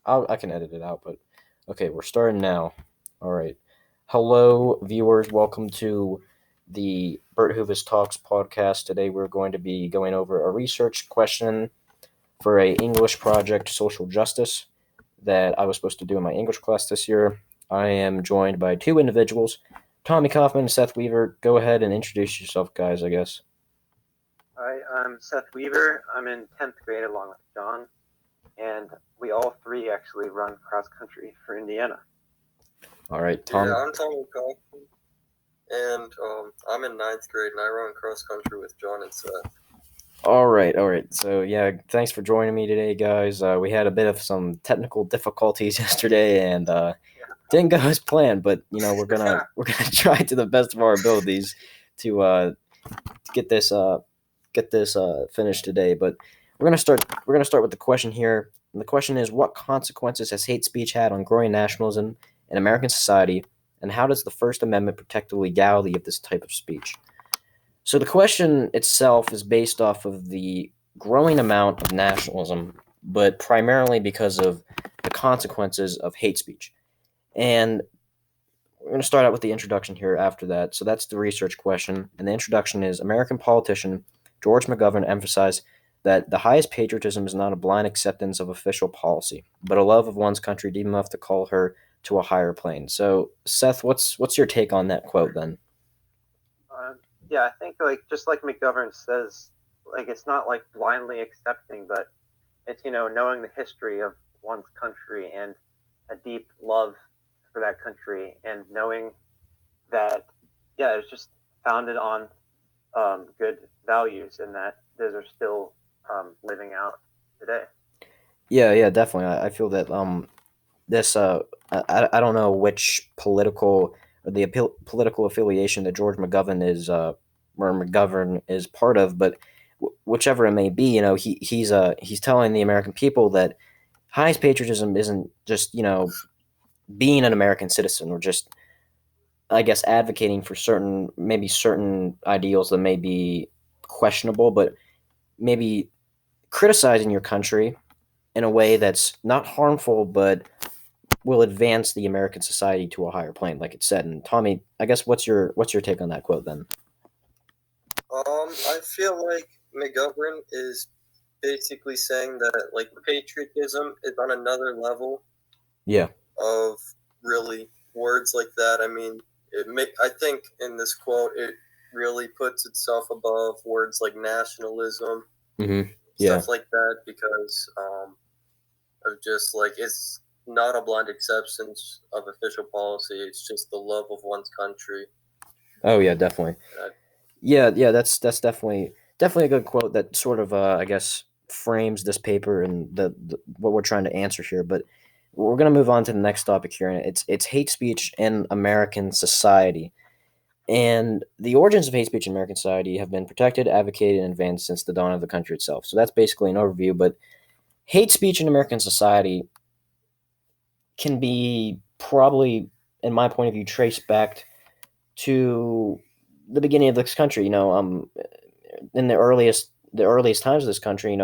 I can edit it out, but okay, we're starting now. All right. Hello, viewers. Welcome to the Bert Hoovis Talks podcast. Today we're going to be going over a research question for a English project, social justice, that I was supposed to do in my English class this year. I am joined by two individuals, Tommy Kaufman and Seth Weaver. Go ahead and introduce yourself, guys, I guess. Hi, I'm Seth Weaver. I'm in 10th grade along with John, and we all three actually run cross country for Indiana. All right, Tommy. Yeah, I'm Tommy Kaufman, and I'm in 9th grade, and I run cross country with John and Seth. All right. So, yeah, thanks for joining me today, guys. We had a bit of some technical difficulties yesterday, and didn't go as planned. But we're gonna try to the best of our abilities to get this finished today. But we're gonna start with the question here. And the question is, what consequences has hate speech had on growing nationalism in American society, and how does the First Amendment protect the legality of this type of speech? So the question itself is based off of the growing amount of nationalism, but primarily because of the consequences of hate speech. And we're going to start out with the introduction here after that. So that's the research question. And the introduction is American politician George McGovern emphasized that the highest patriotism is not a blind acceptance of official policy, but a love of one's country deep enough to call her to a higher plane. So, Seth, what's your take on that quote then? Yeah, I think just like McGovern says, it's not like blindly accepting, but it's knowing the history of one's country and a deep love for that country, and knowing that it's just founded on good values, and that those are still living out today. Yeah, definitely. I feel that this I don't know which political affiliation that George McGovern is or McGovern is part of, but whichever it may be, he's telling the American people that highest patriotism isn't just being an American citizen or just, I guess, advocating for certain ideals that may be questionable, but maybe criticizing your country in a way that's not harmful but will advance the American society to a higher plane, like it said. And Tommy, I guess what's your take on that quote then? I feel like McGovern is basically saying that patriotism is on another level. Yeah. Of really words like that. I mean, I think in this quote it really puts itself above words like nationalism, stuff like that, because of just it's not a blind acceptance of official policy. It's just the love of one's country. Oh yeah, definitely. Yeah, that's definitely a good quote that sort of I guess frames this paper and the what we're trying to answer here. But we're going to move on to the next topic here, and it's hate speech in American society. And the origins of hate speech in American society have been protected, advocated, and advanced since the dawn of the country itself. So that's basically an overview. But hate speech in American society can be probably, in my point of view, traced back to the beginning of this country. In the earliest times of this country,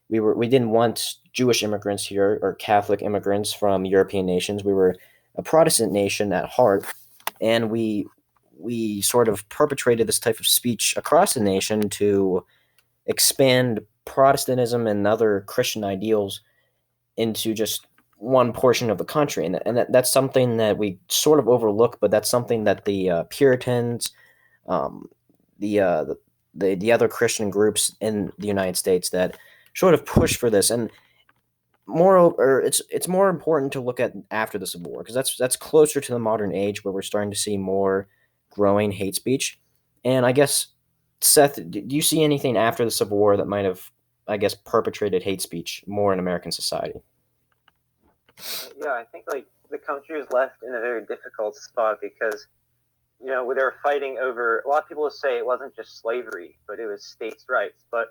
we didn't want Jewish immigrants here or Catholic immigrants from European nations. We were a Protestant nation at heart, and we sort of perpetrated this type of speech across the nation to expand Protestantism and other Christian ideals into just one portion of the country, and that's something that we sort of overlook, but that's something that the Puritans, the other Christian groups in the United States that sort of push for this. And moreover, it's more important to look at after the Civil War, because that's closer to the modern age where we're starting to see more growing hate speech. And I guess, Seth, do you see anything after the Civil War that might have, I guess, perpetrated hate speech more in American society? Yeah, I think the country was left in a very difficult spot because they were fighting over. A lot of people say it wasn't just slavery, but it was states' rights. But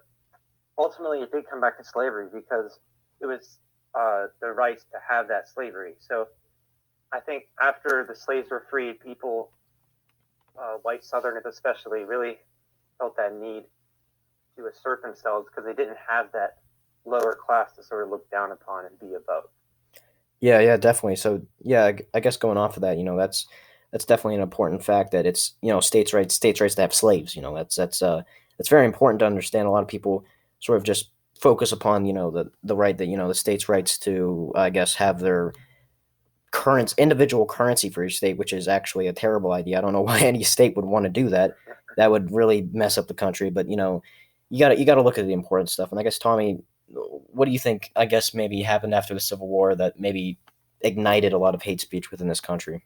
ultimately, it did come back to slavery because it was the rights to have that slavery. So I think after the slaves were freed, people, white Southerners especially, really felt that need to assert themselves because they didn't have that lower class to sort of look down upon and be above. Yeah, yeah, definitely. So, yeah, I guess going off of that, that's definitely an important fact that it's, states' rights to have slaves. That's very important to understand. A lot of people sort of just focus upon, the right that, the states' rights to, I guess, have their individual currency for each state, which is actually a terrible idea. I don't know why any state would want to do that. That would really mess up the country. But you gotta look at the important stuff. And I guess Tommy, what do you think? I guess maybe happened after the Civil War that maybe ignited a lot of hate speech within this country.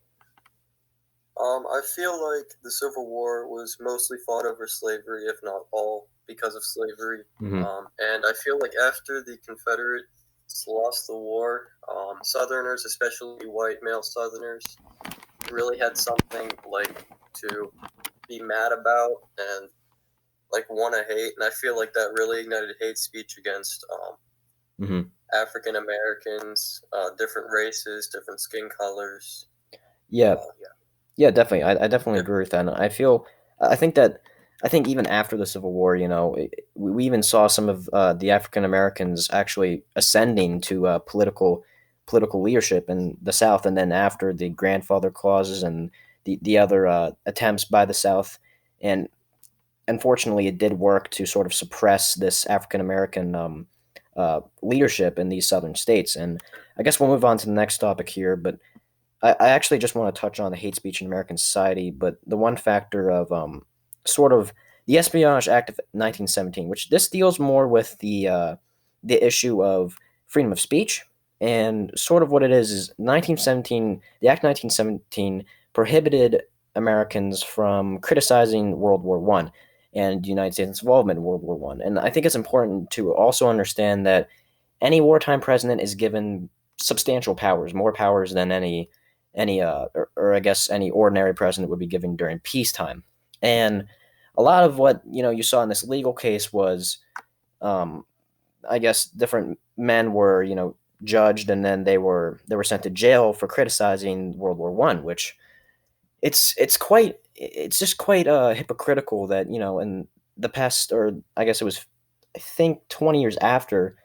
I feel like the Civil War was mostly fought over slavery, if not all, because of slavery. Hmm. And I feel like after the Confederates lost the war, Southerners, especially white male Southerners, really had something like to be mad about and like want to hate. And I feel like that really ignited hate speech against Hmm. African Americans, different races, different skin colors. Yeah, Yeah, yeah, definitely. I definitely yeah, agree with that. And I think that, I think even after the Civil War, we even saw some of the African Americans actually ascending to political leadership in the South, and then after the grandfather clauses and the other attempts by the South, and unfortunately, it did work to sort of suppress this African American leadership in these southern states. And I guess we'll move on to the next topic here, but I actually just want to touch on the hate speech in American society, but the one factor of sort of the Espionage Act of 1917, which this deals more with the issue of freedom of speech, and sort of what it is 1917. The Act 1917 prohibited Americans from criticizing World War One and the United States' involvement in World War One. And I think it's important to also understand that any wartime president is given substantial powers, more powers than or I guess any ordinary president would be given during peacetime. And a lot of what you saw in this legal case was, um, I guess, different men were judged, and then they were sent to jail for criticizing World War One, which it's just quite hypocritical that in the past, or I guess it was, I think 20 years after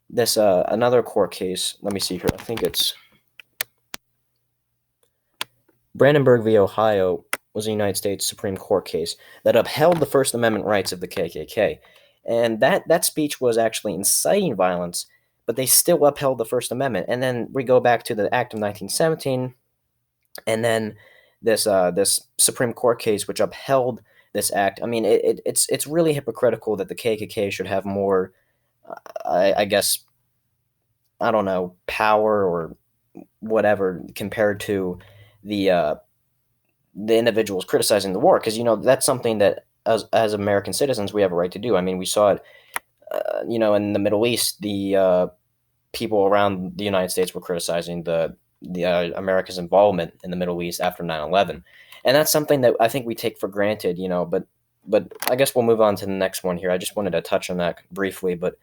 this, another court case. Let me see here. I think it's Brandenburg v. Ohio was a United States Supreme Court case that upheld the First Amendment rights of the KKK. And that speech was actually inciting violence, but they still upheld the First Amendment. And then we go back to the Act of 1917, and then this Supreme Court case which upheld this act. I mean, it's really hypocritical that the KKK should have more, I guess, I don't know, power or whatever compared to the uh, the individuals criticizing the war, because that's something that as American citizens we have a right to do. I mean, we saw it, in the Middle East. The people around the United States were criticizing the America's involvement in the Middle East after 9/11, and that's something that I think we take for granted. But I guess we'll move on to the next one here. I just wanted to touch on that briefly, but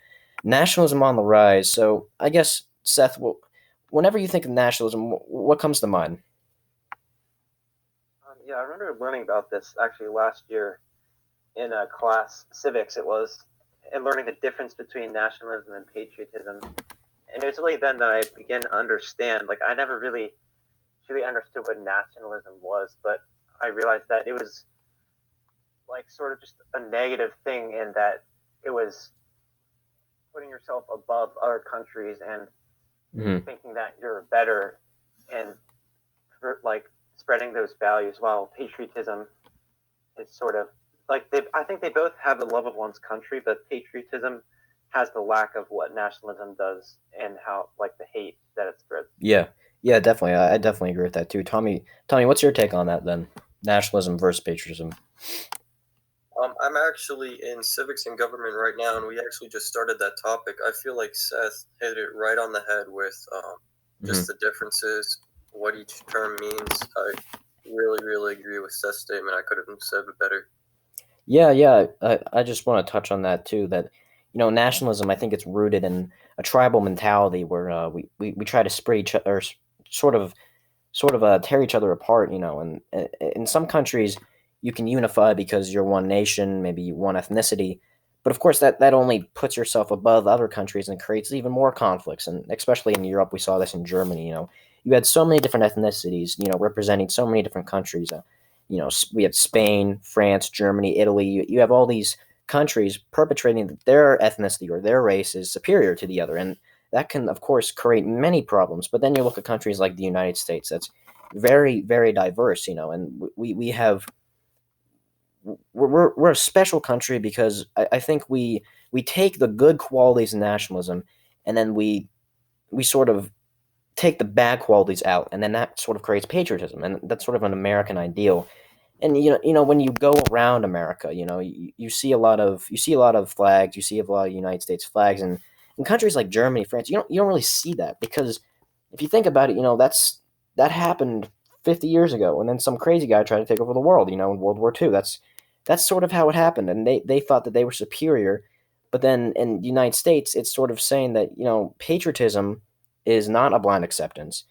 nationalism on the rise. So I guess Seth, whenever you think of nationalism, what comes to mind? Yeah, I remember learning about this actually last year in a class, civics it was, and learning the difference between nationalism and patriotism. And it was really then that I began to understand. Like, I never really understood what nationalism was, but I realized that it was like sort of just a negative thing in that it was putting yourself above other countries and Hmm. thinking that you're better and like spreading those values, while patriotism is sort of like I think they both have the love of one's country, but patriotism has the lack of what nationalism does and how like the hate that it spreads. Yeah, yeah, definitely. I definitely agree with that too. Tommy, what's your take on that then? Nationalism versus patriotism. I'm actually in civics and government right now, and we actually just started that topic. I feel like Seth hit it right on the head with Hmm. just the differences, what each term means. I really, really agree with Seth's statement. I could have said it better. Yeah, yeah. I just want to touch on that too. That nationalism. I think it's rooted in a tribal mentality where we try to spread each other, sort of tear each other apart. And in some countries you can unify because you're one nation, maybe one ethnicity, But of course, that only puts yourself above other countries and creates even more conflicts. And especially in Europe, we saw this in Germany. You had so many different ethnicities, representing so many different countries. We had Spain, France, Germany, Italy. You have all these countries perpetrating that their ethnicity or their race is superior to the other, and that can, of course, create many problems. But then you look at countries like the United States, that's very, very diverse, and we have we're a special country because I think we take the good qualities of nationalism, and then we sort of take the bad qualities out, and then that sort of creates patriotism, and that's sort of an American ideal. And when you go around America, you see a lot of flags, you see a lot of United States flags, and in countries like Germany, France, you don't really see that because if you think about it, that happened 50 years ago, and then some crazy guy tried to take over the world, in World War II. That's sort of how it happened, and they thought that they were superior, but then in the United States, it's sort of saying that patriotism is not a blind acceptance.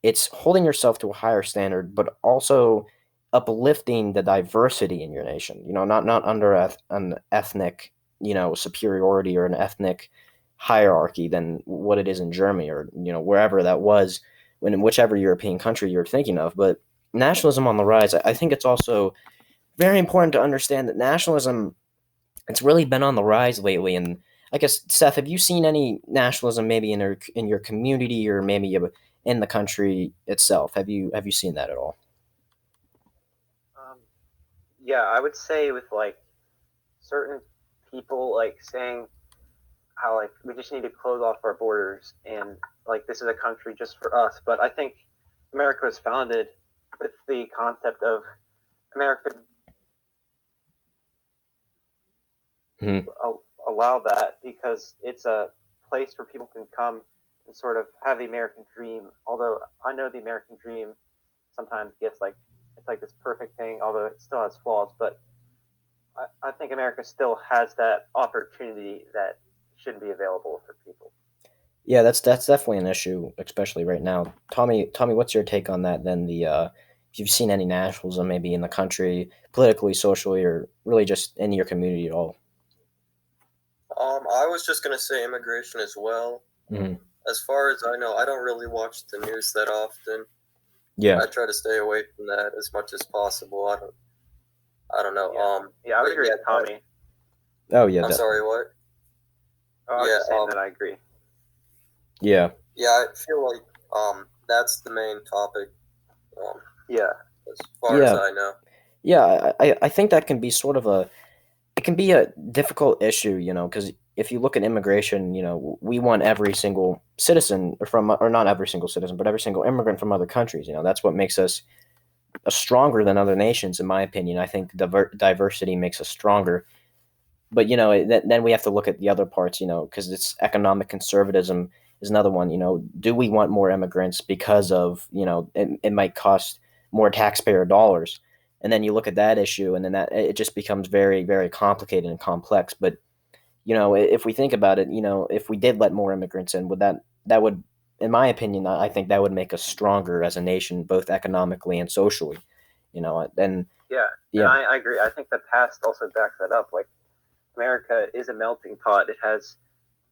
It's holding yourself to a higher standard, but also uplifting the diversity in your nation. Not under an ethnic, superiority or an ethnic hierarchy than what it is in Germany or wherever that was, when in whichever European country you're thinking of. But nationalism on the rise. I think it's also very important to understand that nationalism, it's really been on the rise lately. And I guess, Seth, have you seen any nationalism maybe in your community or maybe in the country itself? Have you seen that at all? Um, yeah, I would say with like certain people like saying how like we just need to close off our borders and like this is a country just for us. But I think America was founded with the concept of America Hmm. allow that because it's a place where people can come and sort of have the American dream. Although I know the American dream sometimes gets like it's like this perfect thing, although it still has flaws. But I think America still has that opportunity that should be available for people. Yeah, that's definitely an issue, especially right now. Tommy, what's your take on that? Then if you've seen any nationalism maybe in the country, politically, socially, or really just in your community at all? I was just gonna say immigration as well. Hmm. As far as I know, I don't really watch the news that often. Yeah. I try to stay away from that as much as possible. I don't know. Yeah, I would agree with Tommy. Oh yeah. I'm sorry, what? Oh, I was just saying that I agree. Yeah. Yeah, I feel like that's the main topic. Yeah. As far as Yeah. I know. Yeah. I think that can be sort of it can be a difficult issue, because if you look at immigration, we want every single citizen or not every single citizen, but every single immigrant from other countries. That's what makes us stronger than other nations, in my opinion. I think diversity makes us stronger. But then we have to look at the other parts, because it's economic conservatism is another one. Do we want more immigrants because of it might cost more taxpayer dollars, and then you look at that issue, and then that it just becomes very, very complicated and complex. But if we think about it, if we did let more immigrants in, that would, in my opinion, I think that would make us stronger as a nation, both economically and socially. And Yeah, and yeah. I agree. I think the past also backs that up. Like America is a melting pot. It has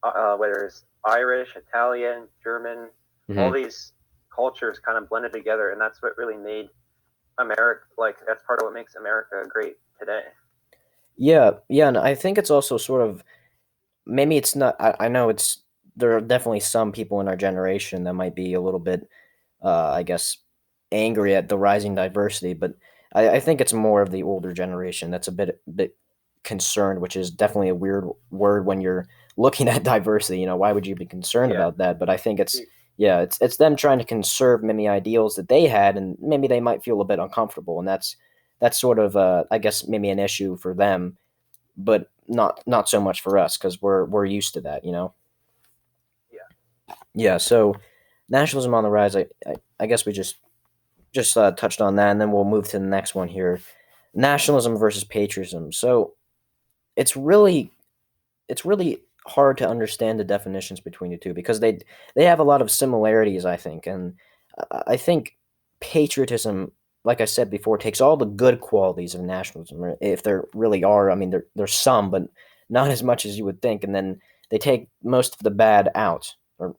whether it's Irish, Italian, German, all Mhm. these cultures kind of blended together, and that's what really made America like that's part of what makes America great today. Yeah, and I think it's also sort of, maybe it's not. I know there are definitely some people in our generation that might be a little bit, I guess, angry at the rising diversity, but I think it's more of the older generation that's a bit concerned, which is definitely a weird word when you're looking at diversity. Why would you be concerned Yeah, about that? But I think it's them trying to conserve many ideals that they had, and maybe they might feel a bit uncomfortable, and that's sort of, I guess, maybe an issue for them, but not so much for us because we're used to that. yeah, Yeah. So nationalism on the rise. I guess we just touched on that, and then we'll move to the next one here: nationalism versus patriotism. So it's really it's really hard to understand the definitions between the two because they have a lot of similarities, I think. And I think patriotism, like I said before, takes all the good qualities of nationalism, or if there really are. I mean, there's some, but not as much as you would think, and then they take most of the bad out, or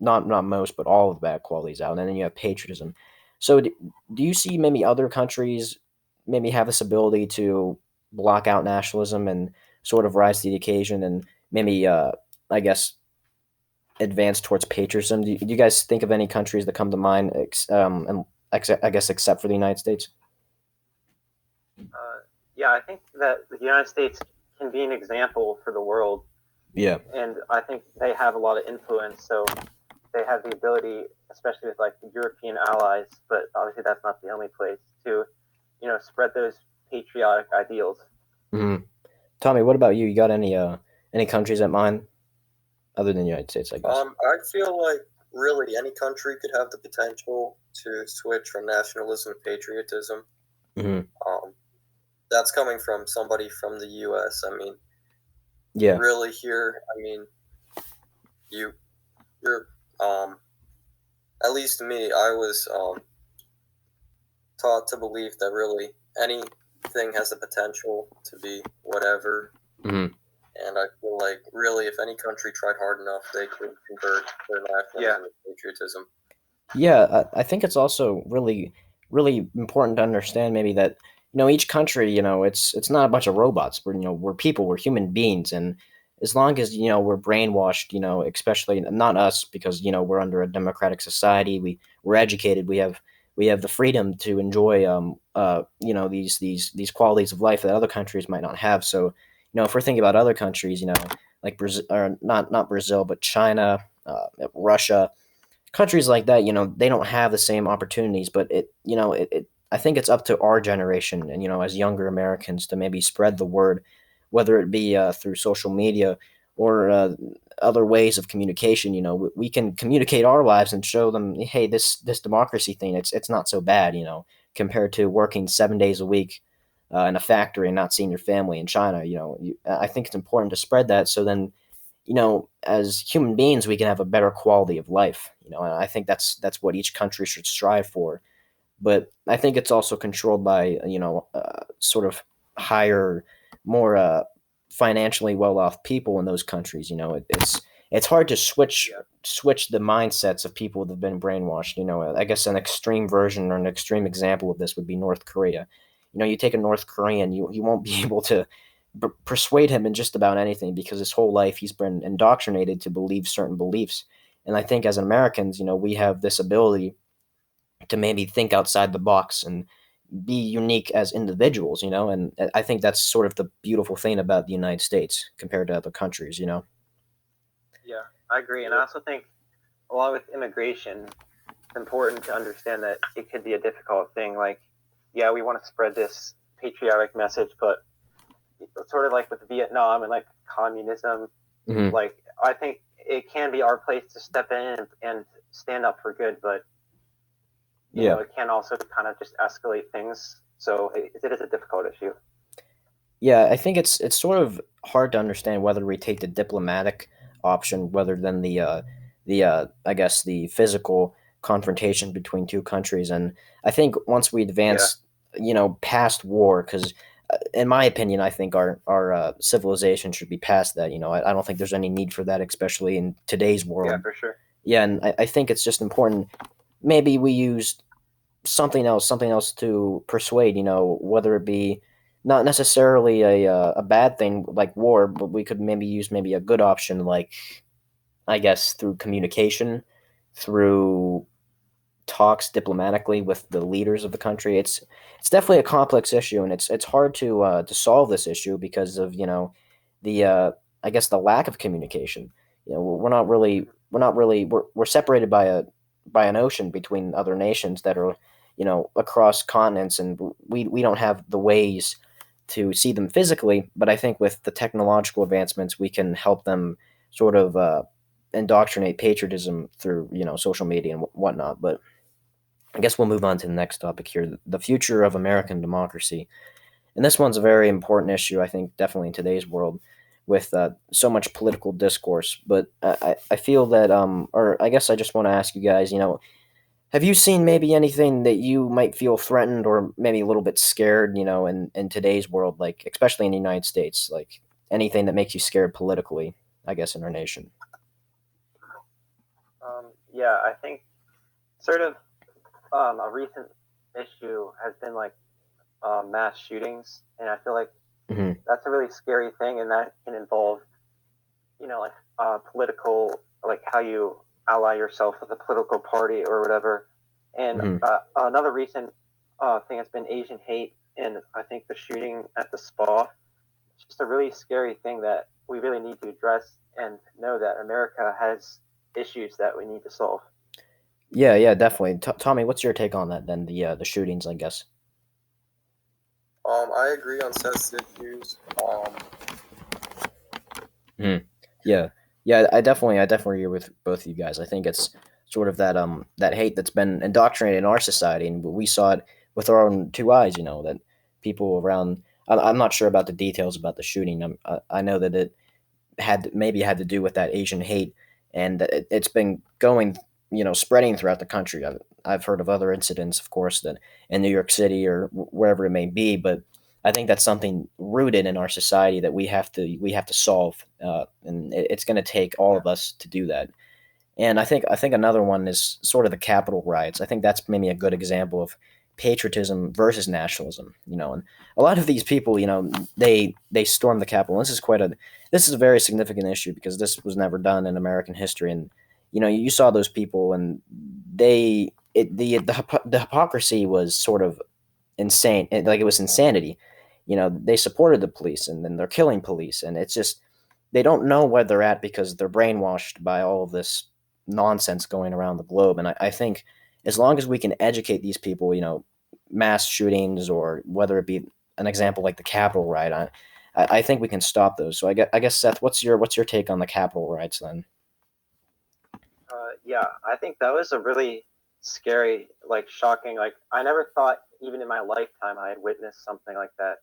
not most, but all of the bad qualities out, and then you have patriotism. So, do you see maybe other countries maybe have this ability to block out nationalism and sort of rise to the occasion, and maybe, I guess, advance towards patriotism? Do you guys think of any countries that come to mind, I guess, except for the United States? Yeah, I think that the United States can be an example for the world, Yeah. and I think they have a lot of influence. So they have the ability, especially with like the European allies, but obviously that's not the only place to, spread those patriotic ideals. Mm-hmm. Tommy, what about you? You got any countries at mind other than the United States, I guess? I feel like really any country could have the potential to switch from nationalism to patriotism. Mm-hmm. That's coming from somebody from the U.S. I mean, Yeah. really here, I mean, you're at least to me, I was taught to believe that really anything has the potential to be whatever. Mm-hmm. And I feel like really, if any country tried hard enough, they could convert their nationalism to patriotism. Yeah, I think it's also really, really important to understand maybe that each country, it's not a bunch of robots. We're people, we're human beings, and as long as we're brainwashed, especially not us because we're under a democratic society, we're educated, we have the freedom to enjoy these qualities of life that other countries might not have. So if we're thinking about other countries, like Brazil, or not Brazil, but China, Russia, countries like that, they don't have the same opportunities, but I think it's up to our generation and, as younger Americans to maybe spread the word, whether it be through social media or other ways of communication. We can communicate our lives and show them, hey, this democracy thing, it's not so bad, compared to working 7 days a week in a factory and not seeing your family in China. I think it's important to spread that so then as human beings, we can have a better quality of life. And I think that's what each country should strive for. But I think it's also controlled by sort of higher, more financially well off people in those countries. It's hard to switch the mindsets of people that have been brainwashed. I guess an extreme version or an extreme example of this would be North Korea. You take a North Korean, you won't be able to persuade him in just about anything because his whole life he's been indoctrinated to believe certain beliefs. And I think as Americans, we have this ability to maybe think outside the box and be unique as individuals, and I think that's sort of the beautiful thing about the United States compared to other countries. Yeah, I agree. And I also think, along with immigration, it's important to understand that it could be a difficult thing. Like, yeah, we want to spread this patriotic message, but sort of like with Vietnam and like communism, Mm-hmm. like I think it can be our place to step in and stand up for good, but it can also kind of just escalate things. So it is a difficult issue. Yeah, I think it's sort of hard to understand whether we take the diplomatic option rather than the I guess the physical confrontation between two countries. And I think once we advance, past war, because in my opinion, I think our civilization should be past that. I don't think there's any need for that, especially in today's world. Yeah, for sure. Yeah, and I think it's just important. Maybe we use something else to persuade. Whether it be not necessarily a bad thing like war, but we could maybe use maybe a good option, like I guess through communication, through talks diplomatically with the leaders of the country. It's definitely a complex issue, and it's hard to solve this issue because of the I guess the lack of communication. We're separated by an ocean between other nations that are across continents, and we don't have the ways to see them physically. But I think with the technological advancements, we can help them sort of indoctrinate patriotism through social media and whatnot. But I guess we'll move on to the next topic here, the future of American democracy. And this one's a very important issue, I think, definitely in today's world with so much political discourse. But I feel that, or I guess I just want to ask you guys, have you seen maybe anything that you might feel threatened or maybe a little bit scared, in today's world, like especially in the United States? Like, anything that makes you scared politically, I guess, in our nation. Yeah, I think sort of a recent issue has been like mass shootings, and I feel like Mm-hmm. that's a really scary thing, and that can involve, like political, like how you ally yourself with a political party or whatever. And Mm-hmm. another recent thing has been Asian hate, and I think the shooting at the spa. It's just a really scary thing that we really need to address and know that America has issues that we need to solve. Yeah, yeah, definitely. Tommy, what's your take on that then? The shootings, I guess. I agree on Seth's issues. Hmm. Yeah, yeah. I definitely agree with both of you guys. I think it's sort of that hate that's been indoctrinated in our society, and we saw it with our own two eyes. That people around. I'm not sure about the details about the shooting. I know that it maybe had to do with that Asian hate, and it's been going, spreading throughout the country. I've heard of other incidents, of course, that in New York City or wherever it may be, but I think that's something rooted in our society that we have to solve, and it's going to take all of us to do that. And I think another one is sort of the Capitol riots. I think that's maybe a good example of patriotism versus nationalism. And a lot of these people, they stormed the Capitol. And this is a very significant issue because this was never done in American history. And you saw those people, and the hypocrisy was sort of insane. Like, it was insanity. They supported the police, and then they're killing police, and it's just they don't know where they're at because they're brainwashed by all of this nonsense going around the globe. And I think as long as we can educate these people, mass shootings, or whether it be an example like the Capitol riot, I think we can stop those. So I guess Seth, what's your take on the Capitol riots then? Yeah, I think that was a really scary, like shocking. Like I never thought, even in my lifetime, I had witnessed something like that.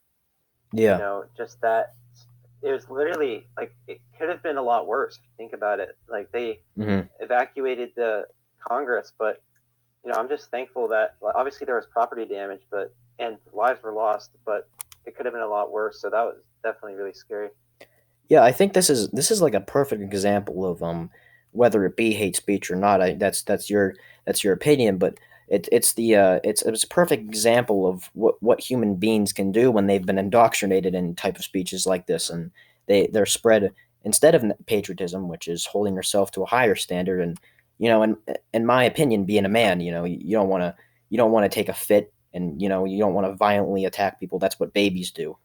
Yeah. Just that it was literally like it could have been a lot worse. If you think about it, like they Hmm. evacuated the Congress, but I'm just thankful that, well, obviously there was property damage, but and lives were lost, but it could have been a lot worse. So that was definitely really scary. Yeah, I think this is like a perfect example of whether it be hate speech or not. That's your opinion, but it's a perfect example of what human beings can do when they've been indoctrinated in type of speeches like this, and they're spread instead of patriotism, which is holding yourself to a higher standard. And in my opinion, being a man, you don't want to take a fit, and you don't want to violently attack people. That's what babies do.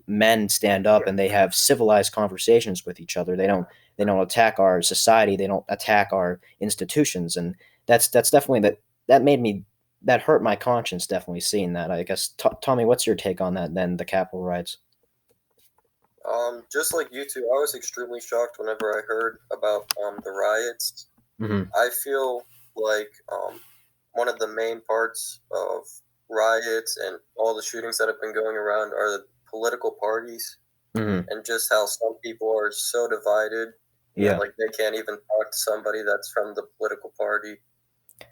Men stand up Yeah, and they have civilized conversations with each other. They don't attack our society. They don't attack our institutions. And that's definitely that hurt my conscience, definitely seeing that. I guess, Tommy, what's your take on that then, the Capitol riots? Just like you two, I was extremely shocked whenever I heard about the riots. Mm-hmm. I feel like one of the main parts of riots and all the shootings that have been going around are the political parties, Mm-hmm. and just how some people are so divided that Yeah. like they can't even talk to somebody that's from the political party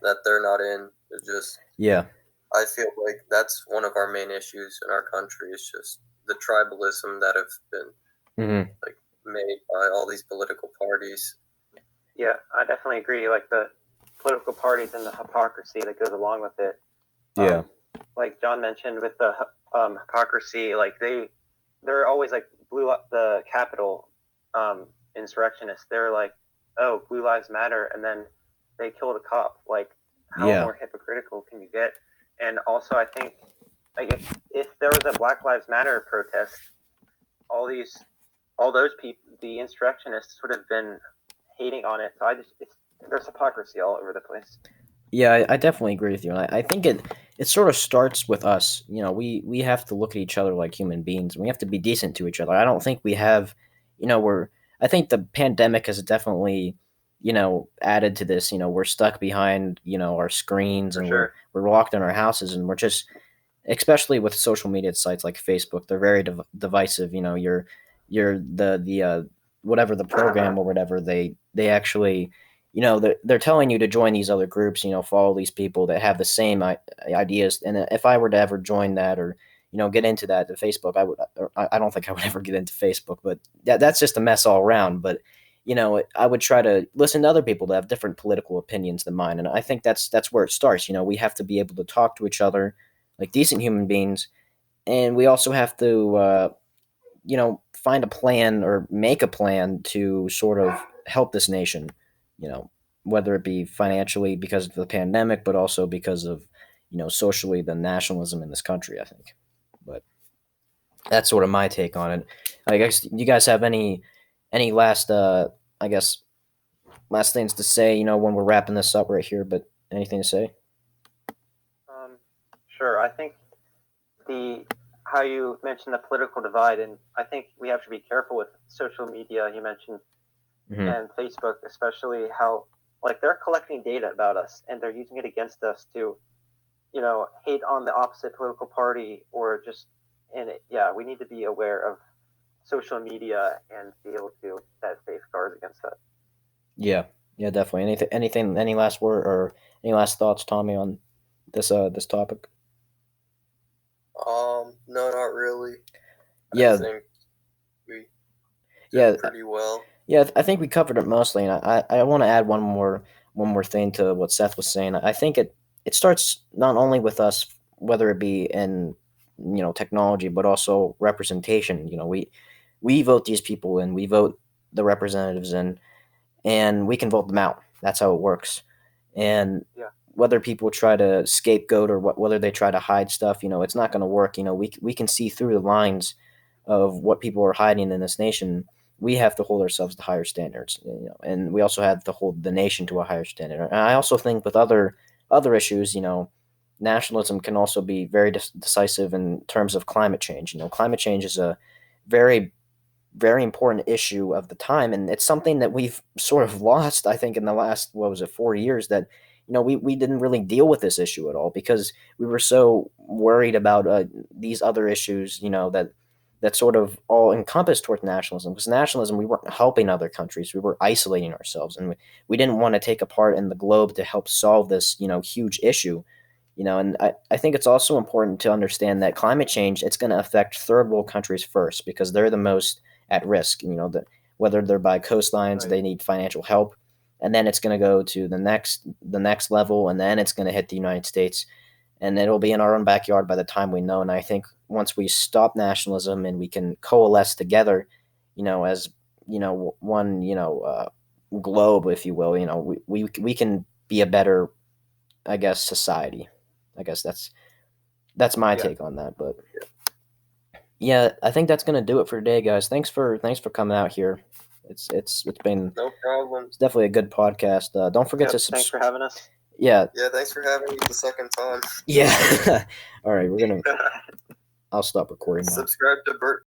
that they're not in. It's just Yeah. I feel like that's one of our main issues in our country. It's just the tribalism that have been Mm-hmm. like made by all these political parties. yeah, I definitely agree. Like the political parties and the hypocrisy that goes along with it. Yeah. Like John mentioned with the hypocrisy, like they're always like blew up the Capitol insurrectionists. They're like, oh, Blue Lives Matter, and then they killed a cop. Like, how Yeah. more hypocritical can you get? And also, I think like if there was a Black Lives Matter protest, all those people, the insurrectionists, would have been hating on it. So there's hypocrisy all over the place. Yeah, I definitely agree with you, and I think it sort of starts with us. We have to look at each other like human beings, and we have to be decent to each other. I don't think we have, we're. I think the pandemic has definitely, added to this. We're stuck behind, our screens, For and we're sure. we're locked in our houses, and we're just, especially with social media sites like Facebook, they're very divisive. You're the whatever the program or whatever they actually, they're telling you to join these other groups, follow these people that have the same ideas. And if I were to ever join that, or get into that. The Facebook, I don't think I would ever get into Facebook, but that's just a mess all around. But I would try to listen to other people that have different political opinions than mine, and I think that's where it starts. We have to be able to talk to each other like decent human beings, and we also have to find a plan or make a plan to sort of help this nation, you know, whether it be financially because of the pandemic, but also because of, socially the nationalism in this country, I think. But that's sort of my take on it. I guess you guys have any last I guess last things to say, when we're wrapping this up right here, but anything to say? Sure. I think how you mentioned the political divide, and I think we have to be careful with social media. You mentioned and Facebook, especially how they're collecting data about us and they're using it against us to, hate on the opposite political party or just. And we need to be aware of social media and be able to set safeguards against that. Yeah, definitely. Anything, any last word or any last thoughts, Tommy, on this topic? No, not really. Yeah, I think we did pretty well. Yeah, I think we covered it mostly, and I want to add one more thing to what Seth was saying. I think it starts not only with us, whether it be in technology, but also representation. We vote these people in, we vote the representatives in, and we can vote them out. That's how it works. And whether people try to scapegoat or whether they try to hide stuff, it's not going to work. We can see through the lines of what people are hiding in this nation. We have to hold ourselves to higher standards, and we also have to hold the nation to a higher standard. And I also think with other issues, nationalism can also be very decisive in terms of climate change. Climate change is a very, very important issue of the time, and it's something that we've sort of lost, I think, in the last 4 years. That we didn't really deal with this issue at all because we were so worried about these other issues, that sort of all encompassed towards nationalism. Because nationalism, we weren't helping other countries, we were isolating ourselves, and we didn't want to take a part in the globe to help solve this huge issue. And I think it's also important to understand that climate change, it's going to affect third world countries first because they're the most at risk. Whether they're by coastlines, Right. They need financial help, and then it's going to go to the next level, and then it's going to hit the United States, and it'll be in our own backyard by the time we know. And I think once we stop nationalism and we can coalesce together, as one globe, if you will, we can be a better, I guess, society. I guess that's my take on that. But yeah, I think that's gonna do it for today, guys. Thanks for coming out here. It's been No problem. It's definitely a good podcast. Don't forget to Thanks for having us. Yeah. Yeah, thanks for having me the second time. Yeah. All right, I'll stop recording now. Subscribe to Bert